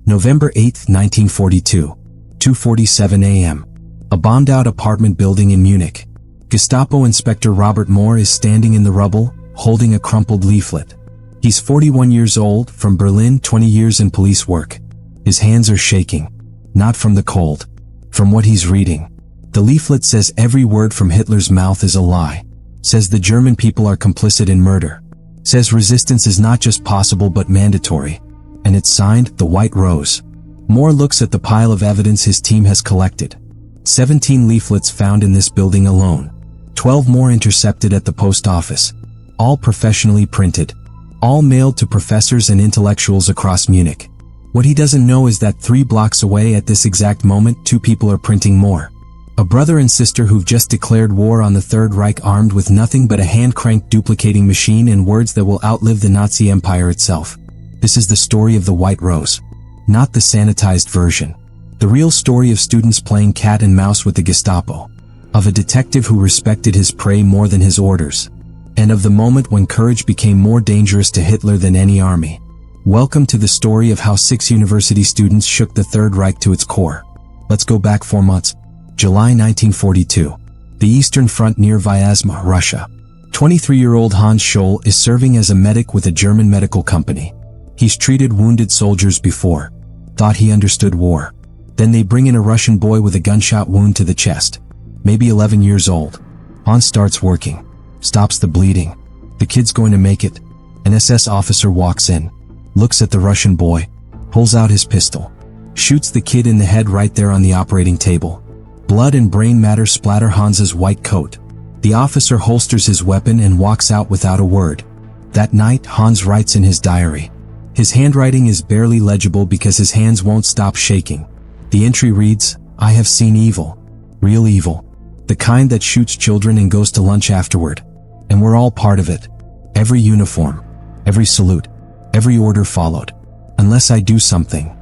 November 8, 1942, 2:47 a.m. A bombed-out apartment building in Munich. Gestapo Inspector Robert Moore is standing in the rubble, holding a crumpled leaflet. He's 41 years old, from Berlin, 20 years in police work. His hands are shaking. Not from the cold. From what he's reading. The leaflet says every word from Hitler's mouth is a lie. Says the German people are complicit in murder. Says resistance is not just possible but mandatory. And it's signed, The White Rose. Moore looks at the pile of evidence his team has collected. 17 leaflets found in this building alone. 12 more intercepted at the post office. All professionally printed. All mailed to professors and intellectuals across Munich. What he doesn't know is that 3 blocks away at this exact moment, 2 people are printing more. A brother and sister who've just declared war on the Third Reich, armed with nothing but a hand-cranked duplicating machine and words that will outlive the Nazi Empire itself. This is the story of the White Rose. Not the sanitized version. The real story of students playing cat and mouse with the Gestapo. Of a detective who respected his prey more than his orders. And of the moment when courage became more dangerous to Hitler than any army. Welcome to the story of how 6 university students shook the Third Reich to its core. Let's go back 4 months. July 1942. The Eastern Front near Vyazma, Russia. 23-year-old Hans Scholl is serving as a medic with a German medical company. He's treated wounded soldiers before. Thought he understood war. Then they bring in a Russian boy with a gunshot wound to the chest. Maybe 11 years old. Hans starts working. Stops the bleeding. The kid's going to make it. An SS officer walks in. Looks at the Russian boy. Pulls out his pistol. Shoots the kid in the head right there on the operating table. Blood and brain matter splatter Hans's white coat. The officer holsters his weapon and walks out without a word. That night, Hans writes in his diary. His handwriting is barely legible because his hands won't stop shaking. The entry reads, "I have seen evil. Real evil. The kind that shoots children and goes to lunch afterward. And we're all part of it. Every uniform. Every salute. Every order followed. Unless I do something."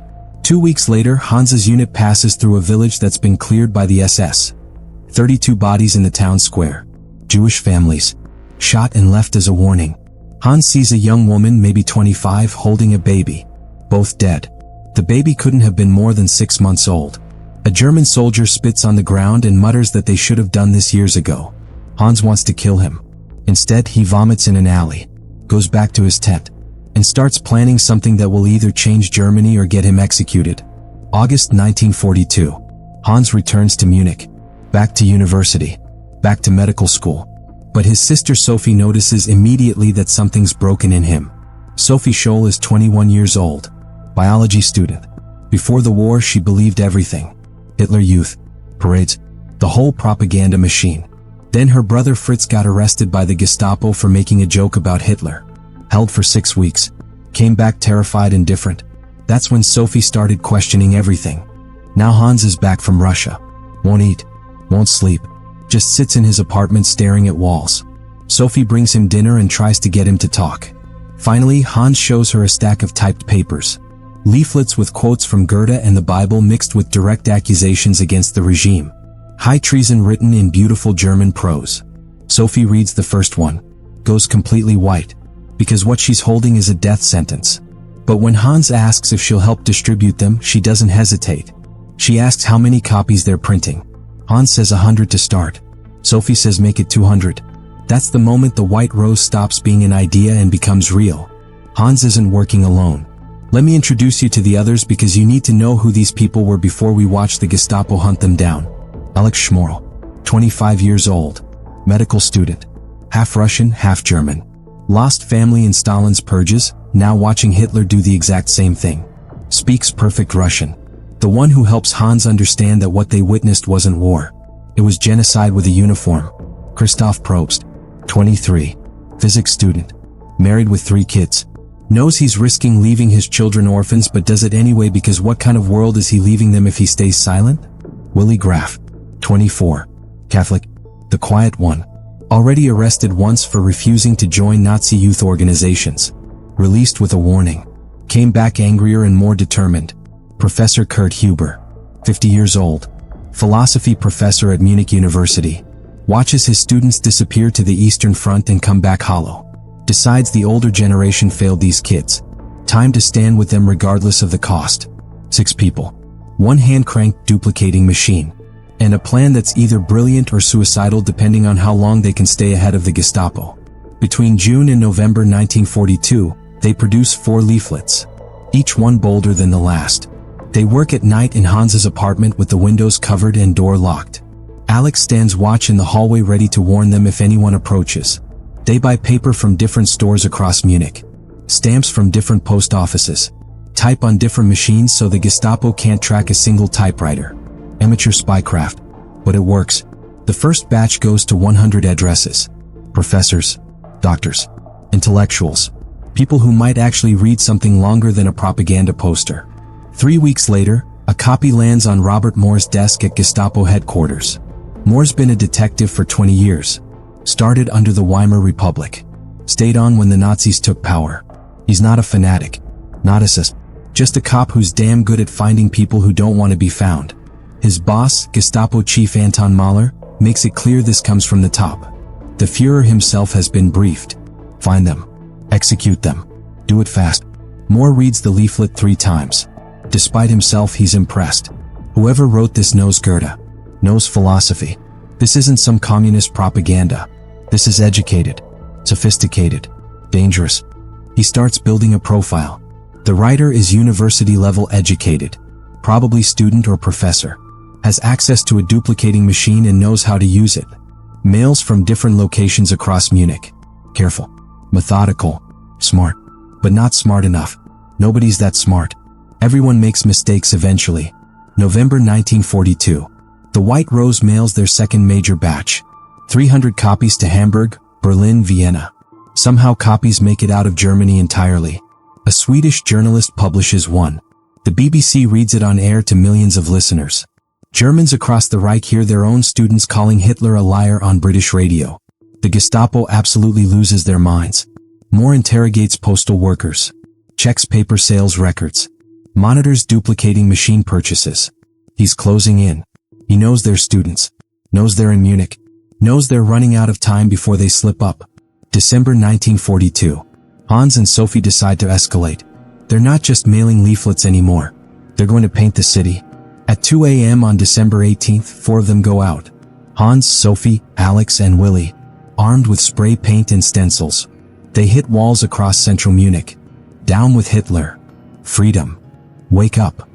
2 weeks later, Hans's unit passes through a village that's been cleared by the SS. 32 bodies in the town square. Jewish families. Shot and left as a warning. Hans sees a young woman, maybe 25, holding a baby. Both dead. The baby couldn't have been more than 6 months old. A German soldier spits on the ground and mutters that they should have done this years ago. Hans wants to kill him. Instead, he vomits in an alley. Goes back to his tent. And starts planning something that will either change Germany or get him executed. August 1942. Hans returns to Munich. Back to university. Back to medical school. But his sister Sophie notices immediately that something's broken in him. Sophie Scholl is 21 years old. Biology student. Before the war, she believed everything. Hitler Youth. Parades. The whole propaganda machine. Then her brother Fritz got arrested by the Gestapo for making a joke about Hitler. Held for 6 weeks. Came back terrified and different. That's when Sophie started questioning everything. Now Hans is back from Russia. Won't eat. Won't sleep. Just sits in his apartment staring at walls. Sophie brings him dinner and tries to get him to talk. Finally, Hans shows her a stack of typed papers. Leaflets with quotes from Goethe and the Bible mixed with direct accusations against the regime. High treason written in beautiful German prose. Sophie reads the first one. Goes completely white. Because what she's holding is a death sentence. But when Hans asks if she'll help distribute them, she doesn't hesitate. She asks how many copies they're printing. Hans says 100 to start. Sophie says make it 200. That's the moment the White Rose stops being an idea and becomes real. Hans isn't working alone. Let me introduce you to the others because you need to know who these people were before we watch the Gestapo hunt them down. Alex Schmorl, 25 years old. Medical student. Half Russian, half German. Lost family in Stalin's purges, now watching Hitler do the exact same thing. Speaks perfect Russian. The one who helps Hans understand that what they witnessed wasn't war. It was genocide with a uniform. Christoph Probst, 23. Physics student. Married with 3 kids. Knows he's risking leaving his children orphans but does it anyway because what kind of world is he leaving them if he stays silent? Willy Graf, 24. Catholic. The quiet one. Already arrested once for refusing to join Nazi youth organizations. Released with a warning. Came back angrier and more determined. Professor Kurt Huber, 50 years old. Philosophy professor at Munich University. Watches his students disappear to the Eastern Front and come back hollow. Decides the older generation failed these kids. Time to stand with them regardless of the cost. 6 people. 1 hand-cranked duplicating machine. And a plan that's either brilliant or suicidal depending on how long they can stay ahead of the Gestapo. Between June and November 1942, they produce 4 leaflets. Each one bolder than the last. They work at night in Hans's apartment with the windows covered and door locked. Alex stands watch in the hallway ready to warn them if anyone approaches. They buy paper from different stores across Munich. Stamps from different post offices. Type on different machines so the Gestapo can't track a single typewriter. Amateur spycraft. But it works. The first batch goes to 100 addresses. Professors, doctors, intellectuals, people who might actually read something longer than a propaganda poster. 3 weeks later, a copy lands on Robert Moore's desk at Gestapo headquarters. Moore's been a detective for 20 years. Started under the Weimar Republic. Stayed on when the Nazis took power. He's not a fanatic. Not a cis. Just a cop who's damn good at finding people who don't want to be found. His boss, Gestapo Chief Anton Mahler, makes it clear this comes from the top. The Führer himself has been briefed. Find them. Execute them. Do it fast. Moore reads the leaflet 3 times. Despite himself, he's impressed. Whoever wrote this knows Goethe. Knows philosophy. This isn't some communist propaganda. This is educated. Sophisticated. Dangerous. He starts building a profile. The writer is university-level educated. Probably student or professor. Has access to a duplicating machine and knows how to use it. Mails from different locations across Munich. Careful. Methodical. Smart. But not smart enough. Nobody's that smart. Everyone makes mistakes eventually. November 1942. The White Rose mails their second major batch. 300 copies to Hamburg, Berlin, Vienna. Somehow copies make it out of Germany entirely. A Swedish journalist publishes one. The BBC reads it on air to millions of listeners. Germans across the Reich hear their own students calling Hitler a liar on British radio. The Gestapo absolutely loses their minds. Moore interrogates postal workers. Checks paper sales records. Monitors duplicating machine purchases. He's closing in. He knows they're students. Knows they're in Munich. Knows they're running out of time before they slip up. December 1942. Hans and Sophie decide to escalate. They're not just mailing leaflets anymore. They're going to paint the city. At 2 a.m. on December 18th, 4 of them go out. Hans, Sophie, Alex, and Willie. Armed with spray paint and stencils. They hit walls across central Munich. Down with Hitler. Freedom. Wake up.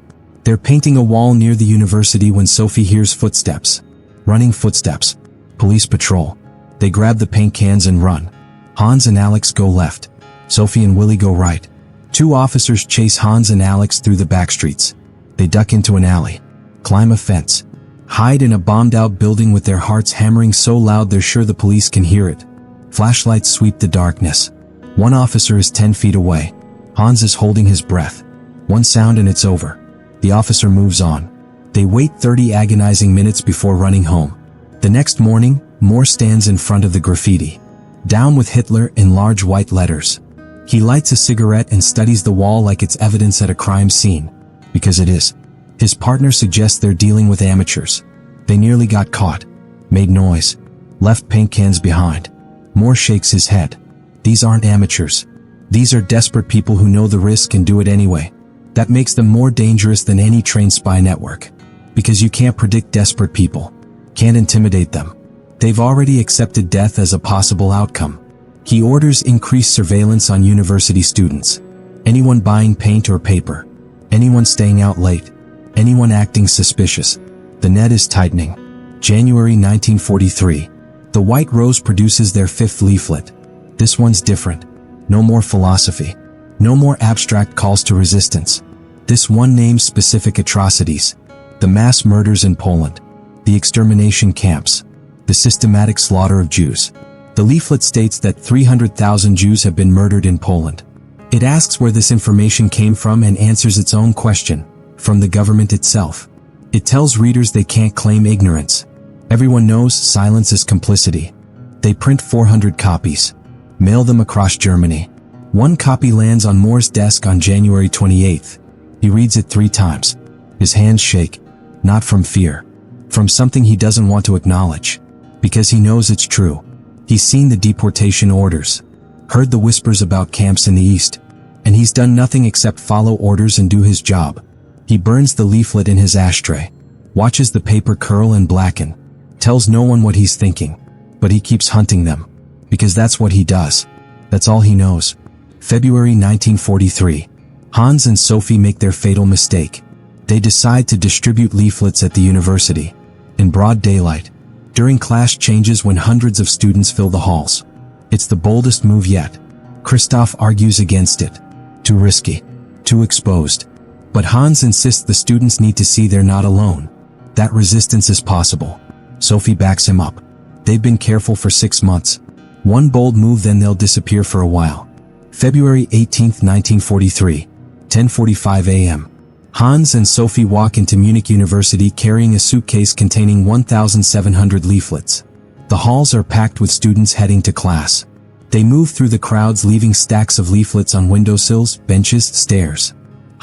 They're painting a wall near the university when Sophie hears footsteps. Running footsteps. Police patrol. They grab the paint cans and run. Hans and Alex go left. Sophie and Willie go right. 2 officers chase Hans and Alex through the back streets. They duck into an alley. Climb a fence. Hide in a bombed-out building with their hearts hammering so loud they're sure the police can hear it. Flashlights sweep the darkness. 1 officer is 10 feet away. Hans is holding his breath. 1 sound and it's over. The officer moves on. They wait 30 agonizing minutes before running home. The next morning, Moore stands in front of the graffiti. Down with Hitler in large white letters. He lights a cigarette and studies the wall like it's evidence at a crime scene. Because it is. His partner suggests they're dealing with amateurs. They nearly got caught. Made noise. Left paint cans behind. Moore shakes his head. These aren't amateurs. These are desperate people who know the risk and do it anyway. That makes them more dangerous than any trained spy network. Because you can't predict desperate people. Can't intimidate them. They've already accepted death as a possible outcome. He orders increased surveillance on university students. Anyone buying paint or paper. Anyone staying out late. Anyone acting suspicious. The net is tightening. January 1943. The White Rose produces their 5th leaflet. This one's different. No more philosophy. No more abstract calls to resistance. This one names specific atrocities. The mass murders in Poland. The extermination camps. The systematic slaughter of Jews. The leaflet states that 300,000 Jews have been murdered in Poland. It asks where this information came from and answers its own question, from the government itself. It tells readers they can't claim ignorance. Everyone knows silence is complicity. They print 400 copies. Mail them across Germany. 1 copy lands on Moore's desk on January 28th. He reads it 3 times. His hands shake. Not from fear. From something he doesn't want to acknowledge. Because he knows it's true. He's seen the deportation orders. Heard the whispers about camps in the East. And he's done nothing except follow orders and do his job. He burns the leaflet in his ashtray, watches the paper curl and blacken, tells no one what he's thinking, but he keeps hunting them, because that's what he does. That's all he knows. February 1943. Hans and Sophie make their fatal mistake. They decide to distribute leaflets at the university, in broad daylight, during class changes when hundreds of students fill the halls. It's the boldest move yet. Christoph argues against it. Too risky. Too exposed. But Hans insists the students need to see they're not alone. That resistance is possible. Sophie backs him up. They've been careful for 6 months. One bold move, then they'll disappear for a while. February 18, 1943, 10:45 a.m. Hans and Sophie walk into Munich University carrying a suitcase containing 1,700 leaflets. The halls are packed with students heading to class. They move through the crowds, leaving stacks of leaflets on windowsills, benches, stairs.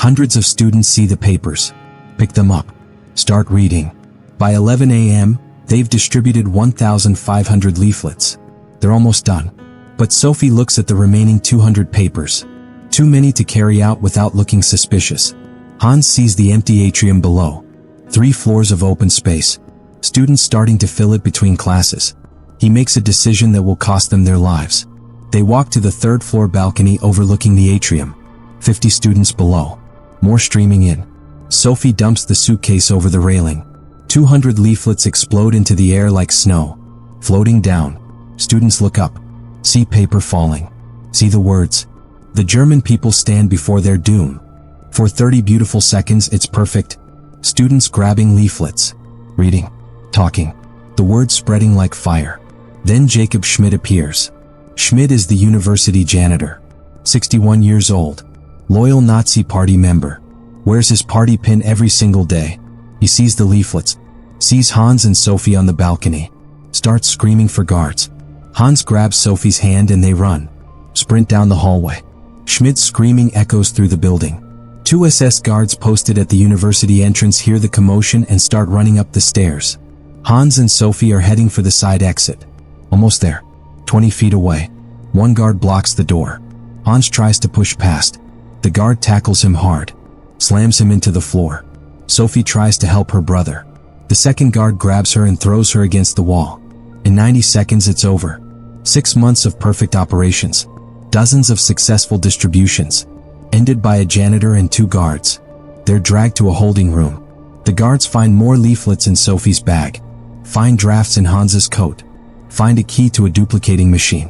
Hundreds of students see the papers, pick them up, start reading. By 11 a.m., they've distributed 1,500 leaflets. They're almost done. But Sophie looks at the remaining 200 papers. Too many to carry out without looking suspicious. Hans sees the empty atrium below. 3 floors of open space. Students starting to fill it between classes. He makes a decision that will cost them their lives. They walk to the 3rd floor balcony overlooking the atrium. 50 students below. More streaming in. Sophie dumps the suitcase over the railing. 200 leaflets explode into the air like snow. Floating down. Students look up. See paper falling. See the words. The German people stand before their doom. For 30 beautiful seconds it's perfect. Students grabbing leaflets. Reading. Talking. The words spreading like fire. Then Jacob Schmidt appears. Schmidt is the university janitor. 61 years old. Loyal Nazi party member. Wears his party pin every single day. He sees the leaflets. Sees Hans and Sophie on the balcony. Starts screaming for guards. Hans grabs Sophie's hand and they run. Sprint down the hallway. Schmidt's screaming echoes through the building. 2 SS guards posted at the university entrance hear the commotion and start running up the stairs. Hans and Sophie are heading for the side exit. Almost there. 20 feet away. One guard blocks the door. Hans tries to push past. The guard tackles him hard. Slams him into the floor. Sophie tries to help her brother. The second guard grabs her and throws her against the wall. In 90 seconds it's over. 6 months of perfect operations. Dozens of successful distributions. Ended by a janitor and 2 guards. They're dragged to a holding room. The guards find more leaflets in Sophie's bag. Find drafts in Hans's coat. Find a key to a duplicating machine.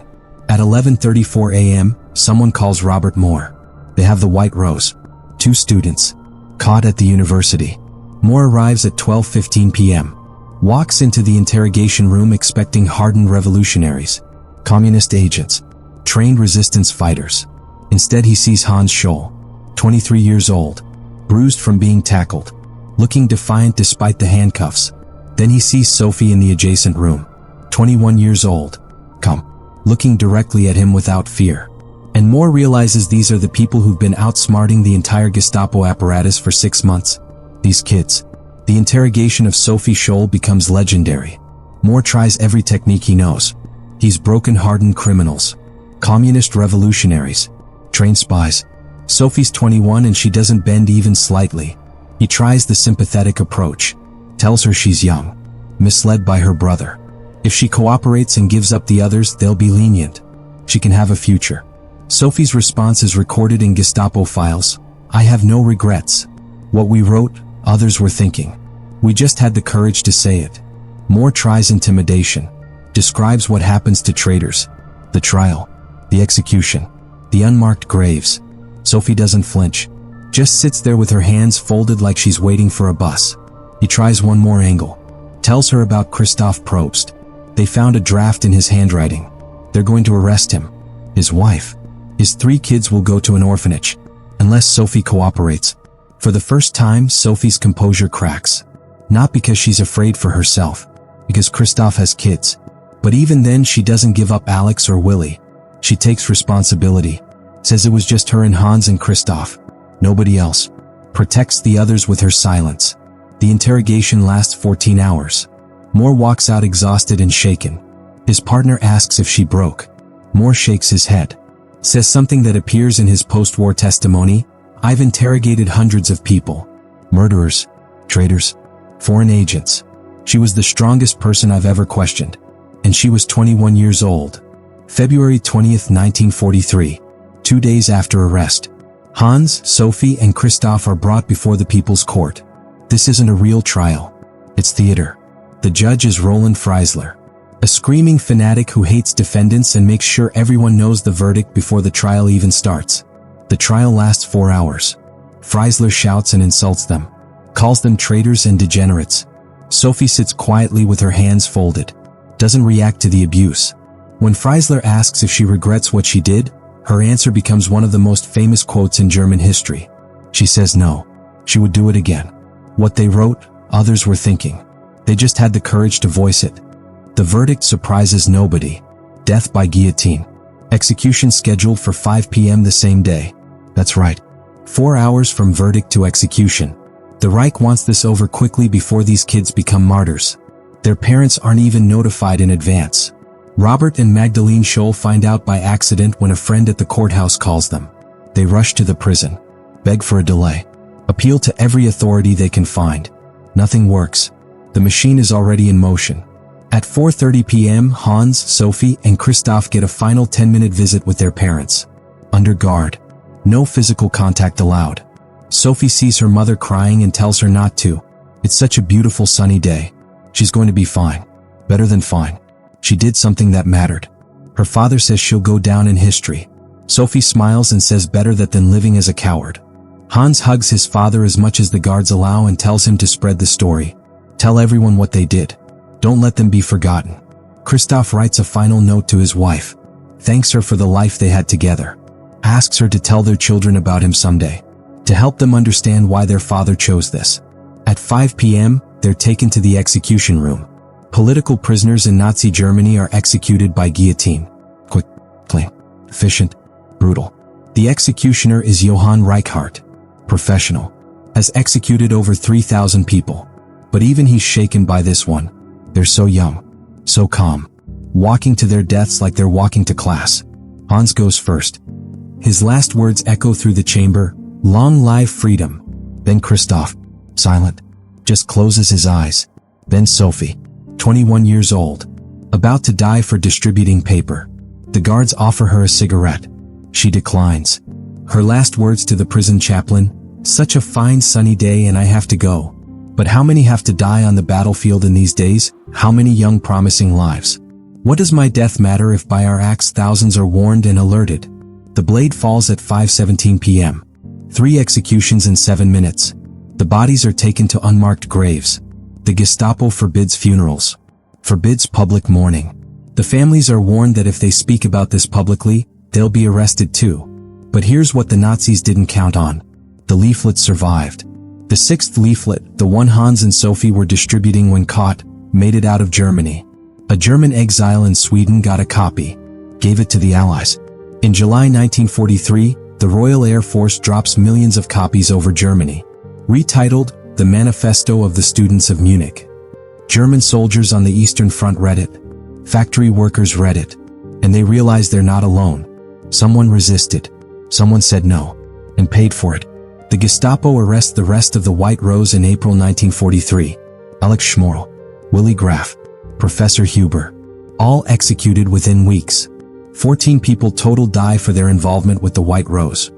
At 11:34 a.m., someone calls Robert Moore. They have the White Rose. 2 students. Caught at the university. Moore arrives at 12:15 p.m. Walks into the interrogation room expecting hardened revolutionaries. Communist agents. Trained resistance fighters. Instead he sees Hans Scholl. 23 years old. Bruised from being tackled. Looking defiant despite the handcuffs. Then he sees Sophie in the adjacent room. 21 years old. Come. Looking directly at him without fear. And Moore realizes these are the people who've been outsmarting the entire Gestapo apparatus for 6 months. These kids. The interrogation of Sophie Scholl becomes legendary. Moore tries every technique he knows. He's broken hardened criminals. Communist revolutionaries. Trained spies. Sophie's 21 and she doesn't bend even slightly. He tries the sympathetic approach. Tells her she's young. Misled by her brother. If she cooperates and gives up the others, they'll be lenient. She can have a future. Sophie's response is recorded in Gestapo files. I have no regrets. What we wrote, others were thinking. We just had the courage to say it. Moore tries intimidation. Describes what happens to traitors. The trial. The execution. The unmarked graves. Sophie doesn't flinch. Just sits there with her hands folded like she's waiting for a bus. He tries one more angle. Tells her about Christoph Probst. They found a draft in his handwriting. They're going to arrest him. His wife. His 3 kids will go to an orphanage. Unless Sophie cooperates. For the first time, Sophie's composure cracks. Not because she's afraid for herself. Because Christoph has kids. But even then she doesn't give up Alex or Willie. She takes responsibility. Says it was just her and Hans and Christoph. Nobody else. Protects the others with her silence. The interrogation lasts 14 hours. Moore walks out exhausted and shaken. His partner asks if she broke. Moore shakes his head. Says something that appears in his post-war testimony. I've interrogated hundreds of people. Murderers, traitors, foreign agents. She was the strongest person I've ever questioned. And she was 21 years old. February 20th, 1943. 2 days after arrest. Hans, Sophie, and Christoph are brought before the People's Court. This isn't a real trial. It's theater. The judge is Roland Freisler, a screaming fanatic who hates defendants and makes sure everyone knows the verdict before the trial even starts. The trial lasts 4 hours. Freisler shouts and insults them, calls them traitors and degenerates. Sophie sits quietly with her hands folded, doesn't react to the abuse. When Freisler asks if she regrets what she did, her answer becomes one of the most famous quotes in German history. She says no, she would do it again. What they wrote, others were thinking. They just had the courage to voice it. The verdict surprises nobody. Death by guillotine. Execution scheduled for 5 p.m. the same day. That's right. 4 hours from verdict to execution. The Reich wants this over quickly before these kids become martyrs. Their parents aren't even notified in advance. Robert and Magdalene Scholl find out by accident when a friend at the courthouse calls them. They rush to the prison, beg for a delay, appeal to every authority they can find. Nothing works. The machine is already in motion. At 4:30 p.m., Hans, Sophie, and Christoph get a final 10-minute visit with their parents. Under guard. No physical contact allowed. Sophie sees her mother crying and tells her not to. It's such a beautiful sunny day. She's going to be fine. Better than fine. She did something that mattered. Her father says she'll go down in history. Sophie smiles and says better that than living as a coward. Hans hugs his father as much as the guards allow and tells him to spread the story. Tell everyone what they did. Don't let them be forgotten. Christoph writes a final note to his wife. Thanks her for the life they had together. Asks her to tell their children about him someday. To help them understand why their father chose this. At 5 p.m., they're taken to the execution room. Political prisoners in Nazi Germany are executed by guillotine. Quick, clean, efficient, brutal. The executioner is Johann Reichhardt. Professional. Has executed over 3,000 people. But even he's shaken by this one. They're so young. So calm. Walking to their deaths like they're walking to class. Hans goes first. His last words echo through the chamber. Long live freedom. Then Christoph. Silent. Just closes his eyes. Then Sophie. 21 years old. About to die for distributing paper. The guards offer her a cigarette. She declines. Her last words to the prison chaplain, such a fine sunny day and I have to go. But how many have to die on the battlefield in these days? How many young promising lives? What does my death matter if by our acts thousands are warned and alerted? The blade falls at 5:17 p.m. 3 executions in 7 minutes. The bodies are taken to unmarked graves. The Gestapo forbids funerals. Forbids public mourning. The families are warned that if they speak about this publicly, they'll be arrested too. But here's what the Nazis didn't count on. The leaflet survived. The 6th leaflet, the one Hans and Sophie were distributing when caught, made it out of Germany. A German exile in Sweden got a copy. Gave it to the Allies. In July 1943, the Royal Air Force drops millions of copies over Germany. Retitled, The Manifesto of the Students of Munich. German soldiers on the Eastern Front read it. Factory workers read it. And they realized they're not alone. Someone resisted. Someone said no. And paid for it. The Gestapo arrests the rest of the White Rose in April 1943. Alex Schmorl, Willy Graf, Professor Huber. All executed within weeks. 14 people total die for their involvement with the White Rose.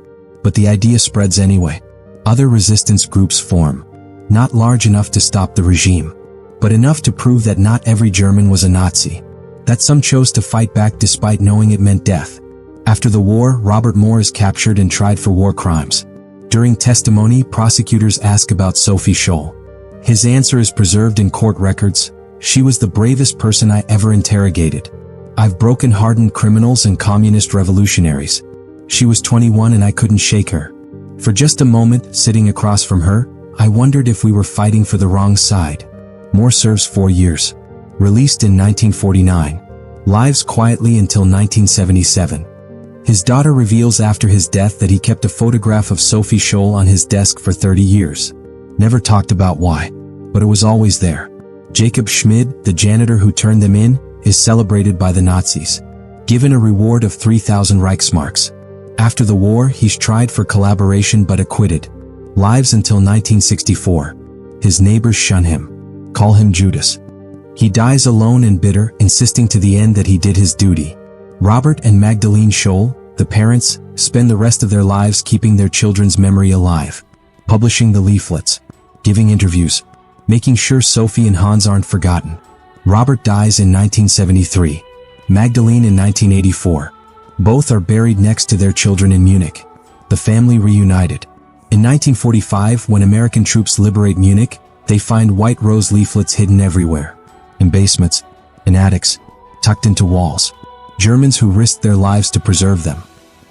But the idea spreads anyway. Other resistance groups form. Not large enough to stop the regime, but enough to prove that not every German was a Nazi. That some chose to fight back despite knowing it meant death. After the war, Robert Moore is captured and tried for war crimes. During testimony, prosecutors ask about Sophie Scholl. His answer is preserved in court records. She was the bravest person I ever interrogated. I've broken hardened criminals and communist revolutionaries. She was 21 and I couldn't shake her. For just a moment, sitting across from her, I wondered if we were fighting for the wrong side. Moore serves 4 years. Released in 1949. Lives quietly until 1977. His daughter reveals after his death that he kept a photograph of Sophie Scholl on his desk for 30 years. Never talked about why, but it was always there. Jacob Schmid, the janitor who turned them in, is celebrated by the Nazis. Given a reward of 3,000 Reichsmarks. After the war, he's tried for collaboration but acquitted. Lives until 1964. His neighbors shun him, call him Judas. He dies alone and bitter, insisting to the end that he did his duty. Robert and Magdalene Scholl, the parents, spend the rest of their lives keeping their children's memory alive, publishing the leaflets, giving interviews, making sure Sophie and Hans aren't forgotten. Robert dies in 1973, Magdalene in 1984. Both are buried next to their children in Munich. The family reunited. In 1945, when American troops liberate Munich, they find white rose leaflets hidden everywhere. In basements, in attics, tucked into walls. Germans who risked their lives to preserve them.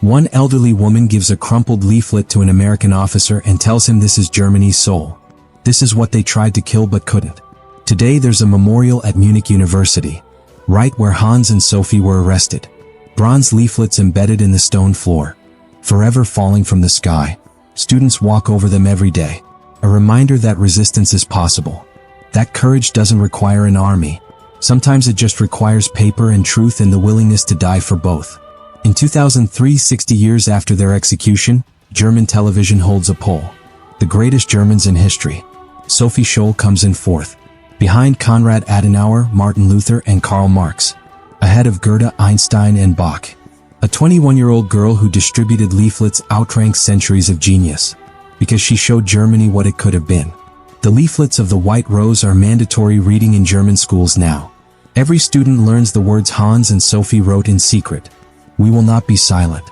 One elderly woman gives a crumpled leaflet to an American officer and tells him this is Germany's soul. This is what they tried to kill but couldn't. Today there's a memorial at Munich University, right where Hans and Sophie were arrested. Bronze leaflets embedded in the stone floor, forever falling from the sky. Students walk over them every day. A reminder that resistance is possible. That courage doesn't require an army. Sometimes it just requires paper and truth and the willingness to die for both. In 2003, 60 years after their execution, German television holds a poll. The greatest Germans in history. Sophie Scholl comes in fourth, behind Konrad Adenauer, Martin Luther, and Karl Marx. Ahead of Goethe, Einstein, and Bach. A 21-year-old girl who distributed leaflets outranks centuries of genius, because she showed Germany what it could have been. The leaflets of the White Rose are mandatory reading in German schools now. Every student learns the words Hans and Sophie wrote in secret. We will not be silent.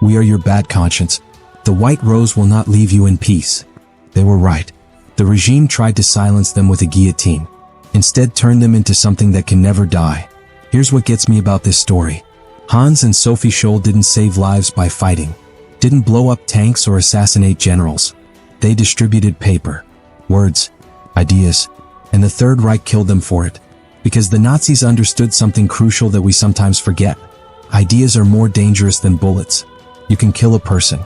We are your bad conscience. The White Rose will not leave you in peace. They were right. The regime tried to silence them with a guillotine. Instead turned them into something that can never die. Here's what gets me about this story. Hans and Sophie Scholl didn't save lives by fighting. Didn't blow up tanks or assassinate generals. They distributed paper, words, ideas, and the Third Reich killed them for it. Because the Nazis understood something crucial that we sometimes forget. Ideas are more dangerous than bullets. You can kill a person,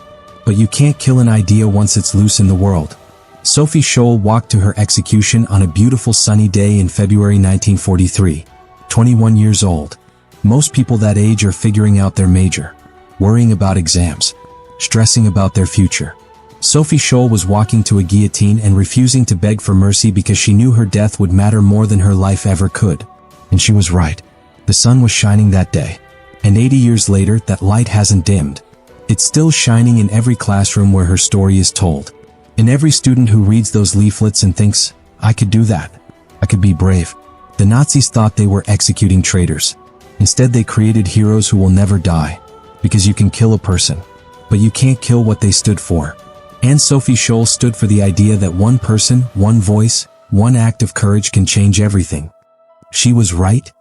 but you can't kill an idea once it's loose in the world. Sophie Scholl walked to her execution on a beautiful sunny day in February 1943, 21 years old. Most people that age are figuring out their major, worrying about exams, stressing about their future. Sophie Scholl was walking to a guillotine and refusing to beg for mercy because she knew her death would matter more than her life ever could. And she was right. The sun was shining that day. And 80 years later, that light hasn't dimmed. It's still shining in every classroom where her story is told. In every student who reads those leaflets and thinks, I could do that. I could be brave. The Nazis thought they were executing traitors. Instead, they created heroes who will never die. Because you can kill a person, but you can't kill what they stood for. And Sophie Scholl stood for the idea that one person, one voice, one act of courage can change everything. She was right,